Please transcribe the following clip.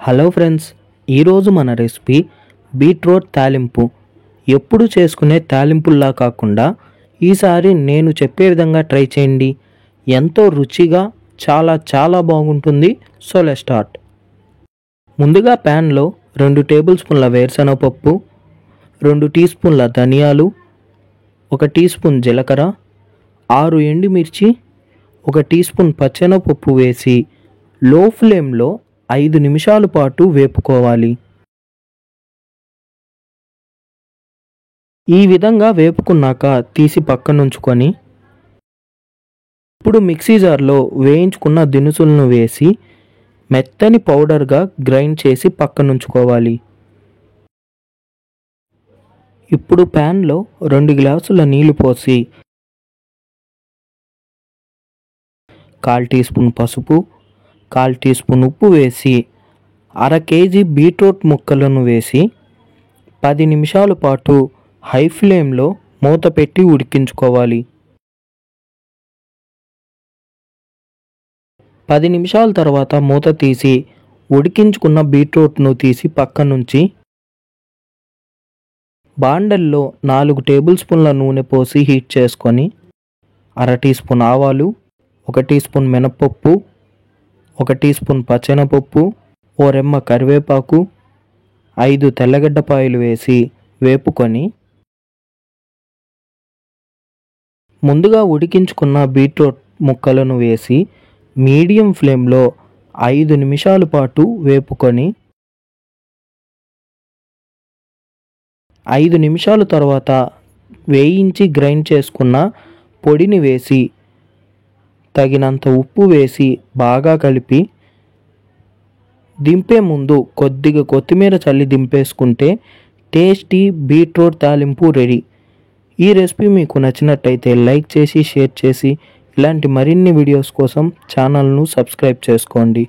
Hello friends, ఈరోజు మన recipe beetroot తాలింపు. ఎప్పుడు చేసుకునే తాలింపుల్లా కాకుండా ఈసారి నేను చెప్పే విధంగా ట్రై చేయండి. ఎంతో రుచిగా చాలా బాగుంటుంది. So let's start. ముందుగా ప్యాన్లో 2 టేబుల్ స్పూన్ల వేరుశనగపప్పు, 2 టీ స్పూన్ల ధనియాలు, 1 టీ స్పూన్ జీలకర్ర, 6 ఎండుమిర్చి, 1 టీ స్పూన్ పచ్చెనగపప్పు వేసి లో ఫ్లేమ్లో 5 నిమిషాల పాటు వేపుకోవాలి. ఈ విధంగా వేపుకున్నాక తీసి పక్కనుంచుకొని ఇప్పుడు మిక్సీ జార్లో వేయించుకున్న దినుసులను వేసి మెత్తని పౌడర్గా గ్రైండ్ చేసి పక్కనుంచుకోవాలి. ఇప్పుడు ప్యాన్లో 2 గ్లాసుల నీళ్లు పోసి 1/4 టీ స్పూన్ పసుపు, 1/4 టీ స్పూన్ ఉప్పు వేసి 1/2 కేజీ బీట్రూట్ ముక్కలను వేసి 10 నిమిషాల పాటు హై ఫ్లేమ్లో మూత పెట్టి ఉడికించుకోవాలి. 10 నిమిషాల తర్వాత మూత తీసి ఉడికించుకున్న బీట్రూట్ను తీసి పక్కనుంచి బాండల్లో 4 టేబుల్ స్పూన్ల నూనె పోసి హీట్ చేసుకొని 1/2 టీ స్పూన్ ఆవాలు, 1 టీ స్పూన్ మినప్పప్పు, 1 టీ స్పూన్ పచ్చెనపప్పు, ఓ రెమ్మ కరివేపాకు, 5 తెల్లగడ్డపాయలు వేసి వేపుకొని ముందుగా ఉడికించుకున్న బీట్రూట్ ముక్కలను వేసి మీడియం ఫ్లేమ్లో 5 నిమిషాల పాటు వేపుకొని 5 నిమిషాల తర్వాత వేయించి గ్రైండ్ చేసుకున్న పొడిని వేసి తగినంత ఉప్పు వేసి బాగా కలిపి దింపే ముందు కొద్దిగా కొత్తిమీర చల్లి దింపేసుకుంటే టేస్టీ బీట్రూట్ తాలింపు రెడీ. ఈ రెసిపీ మీకు నచ్చినట్టయితే లైక్ చేసి షేర్ చేసి ఇలాంటి మరిన్ని వీడియోస్ కోసం ఛానల్ను సబ్స్క్రైబ్ చేసుకోండి.